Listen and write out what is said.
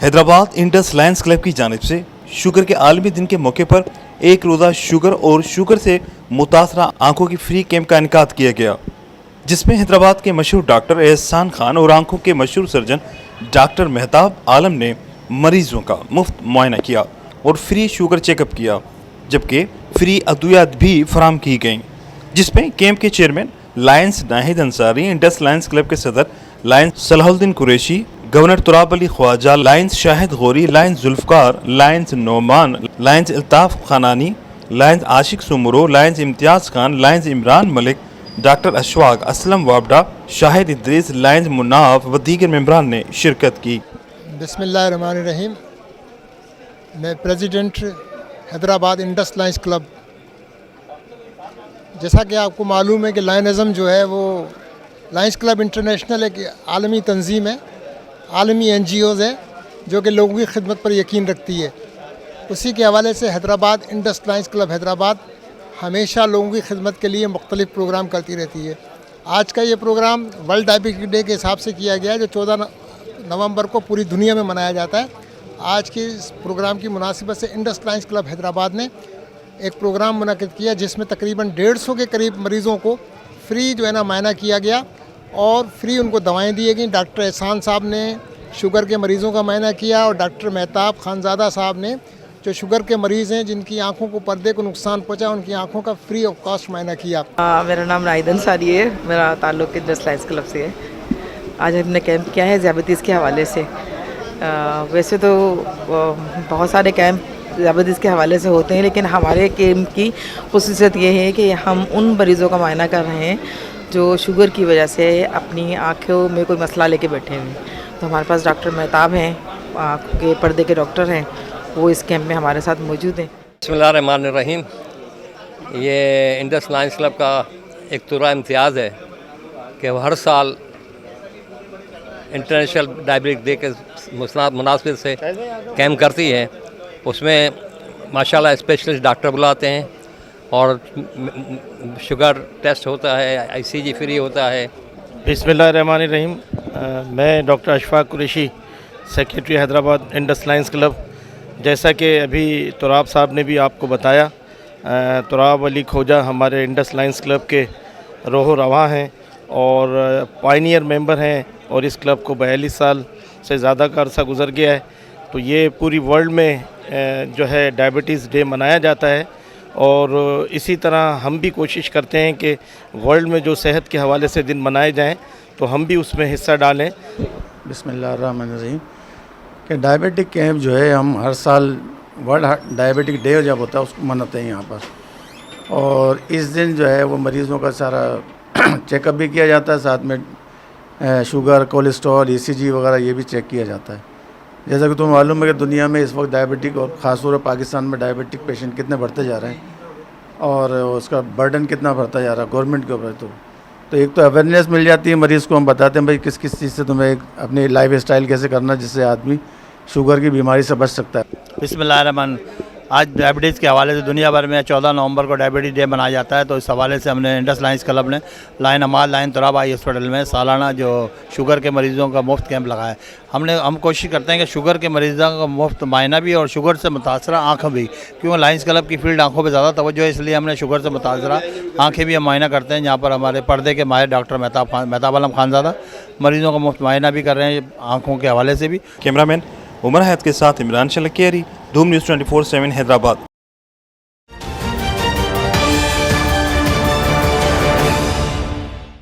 Hyderabad Indus Lions club की जानिब से शुगर के आलमी दिन के मौके पर एक रोज़ा शुगर और शुगर से मुतासरा आंखों की फ्री कैंप का इनेकाद किया गया, जिसमें हैदराबाद के मशहूर डॉक्टर एहसान खान और आंखों के मशहूर सर्जन डॉक्टर मेहताब आलम ने मरीजों का मुफ्त मुआयना किया और फ्री शुगर चेकअप किया, जबकि फ्री अद्वियात भी फराम की गईं, जिसमें कैंप के chairman Lions Nahid Ansari, Indus Lions Club के सदर Lions Salahuddin Qureshi, governor Turab Ali Khwaja, Lions Shahid Ghauri, Lions Zulfikar, Lions Noman, Lions Altaf Khanani, Lions Ashiq Soomro, Lions Imtiaz Khan, Lions Imran Malik, doctor Ashfaq, Aslam Wabda, Shahid Idrees, Lions Munaf व दीगर मेंबरान ने शिरकत की। बिस्मिल्लाहिर्रहमानिर्रहीम। मैं president Hyderabad Indus Lions Club. जैसा कि आपको मालूम है कि लायनिज़म जो है वो लायंस क्लब इंटरनेशनल एक आलमी तंजीम है, आलमी NGOs है जो कि लोगों की खिदमत पर यकीन रखती है। उसी के हवाले से हैदराबाद इंडस लायंस क्लब हैदराबाद हमेशा लोगों की खिदमत के लिए मुख्तलिफ़ प्रोग्राम करती रहती है। आज का ये प्रोग्राम वर्ल्ड डायबिटिक डे के हिसाब से किया गया है, जो 14 नवंबर को पूरी दुनिया में मनाया जाता है। आज के इस प्रोग्राम की मुनासिबत से इंडस लायंस क्लब हैदराबाद ने एक प्रोग्राम मुनक़िद किया, जिसमें तकरीबन 150 के करीब मरीज़ों को फ्री जो है ना मुआयना किया गया और फ्री उनको दवाएं दी गई। डॉक्टर एहसान साहब ने शुगर के मरीज़ों का मुआयना किया और डॉक्टर मेहताब खानज़ादा साहब ने जो शुगर के मरीज़ हैं जिनकी आंखों को पर्दे को नुकसान पहुंचा, उनकी आंखों का फ्री ऑफ कॉस्ट मुआयना किया। मेरा नाम नाहिद अंसारी है, मेरा ताल्लुक़ इंडस लायंस क्लब से है। आज हमने कैंप किया है ज़ियाबतीस के हवाले से। वैसे तो बहुत सारे कैंप ज़ियाबतीस के हवाले से होते हैं, लेकिन हमारे कैंप की ख़ुसूसियत ये है कि हम उन मरीज़ों का मुआयना कर रहे हैं जो शुगर की वजह से अपनी आँखों में कोई मसला लेके बैठे हुए हैं। तो हमारे पास डॉक्टर मेहताब हैं, आँखों के पर्दे के डॉक्टर हैं, वो इस कैंप में हमारे साथ मौजूद हैं। बिस्मिल्लाहिर्रहमानिर्रहीम। ये इंडस लायंस क्लब का एक तुरा इम्तियाज़ है कि वो हर साल इंटरनेशनल डायबिटिक डे के मुनासिबत से कैंप करती है। उसमें माशाल्लाह स्पेशलिस्ट डॉक्टर बुलाते हैं और शुगर टेस्ट होता है, ICG फ्री होता है। बिस्मिल्लाहिर्रहमानिर्रहीम। मैं doctor Ashfaq Qureshi, secretary Hyderabad Indus Lions Club. जैसा कि अभी तुराब साहब ने भी आपको बताया, तुराब अली ख्वाजा हमारे इंडस लायंस क्लब के रोह रवा हैं और पायनियर मेंबर हैं और इस क्लब को 42 साल से ज़्यादा का अरसा गुजर गया है। तो ये पूरी वर्ल्ड में जो है डायबिटीज़ डे मनाया जाता है और इसी तरह हम भी कोशिश करते हैं कि वर्ल्ड में जो सेहत के हवाले से दिन मनाए जाएं तो हम भी उसमें हिस्सा डालें। बिस्मिल्लाहिर्रहमानिर्रहीम। कि डायबिटिक कैंप जो है हम हर साल वर्ल्ड डायबिटिक डे जब होता है उसको मनाते हैं यहाँ पर, और इस दिन जो है वो मरीज़ों का सारा चेकअप भी किया जाता है, साथ में शुगर, कोलेस्ट्रॉल, ECG वगैरह ये भी चेक किया जाता है। जैसा कि तुम्हें मालूम है कि दुनिया में इस वक्त डायबिटिक और ख़ासतौर पर पाकिस्तान में डायबिटिक पेशेंट कितने बढ़ते जा रहे हैं और उसका बर्डन कितना बढ़ता जा रहा है गवर्नमेंट के ऊपर। तो एक तो अवेयरनेस मिल जाती है, मरीज़ को हम बताते हैं भाई किस किस चीज़ से तुम्हें अपनी लाइफ स्टाइल कैसे करना जिससे आदमी शुगर की बीमारी से बच सकता है। बिस्मिल्लाहिर्रहमान। आज डायबिटीज़ के हवाले से दुनिया भर में 14 नवंबर को डायबिटीज़ डे मनाया जाता है। तो इस हवाले से हमने इंडस लायंस क्लब ने लाइन अमाल लाइन तुराब आई हॉस्पिटल में सालाना जो शुगर के मरीज़ों का मुफ्त कैंप लगाया है। हम कोशिश करते हैं कि शुगर के मरीज़ों का मुफ्त मुआयना भी और शुगर से मुतासरा आँखें भी, क्योंकि लायंस क्लब की फील्ड आँखों पर ज़्यादा तवज्जो है, इसलिए हमने शुगर से मुतासरा आँखें भी हम मुआयना करते हैं। यहाँ पर हमारे पर्दे के माहिर डॉक्टर मेहताब आलम खानज़ादा मरीज़ों का मुफ्त मुआयना भी कर रहे हैं आँखों के हवाले से भी। कैमरामैन उमर हैत के साथ इमरान शलकियारी, धूम न्यूज़ 24/7 हैदराबाद।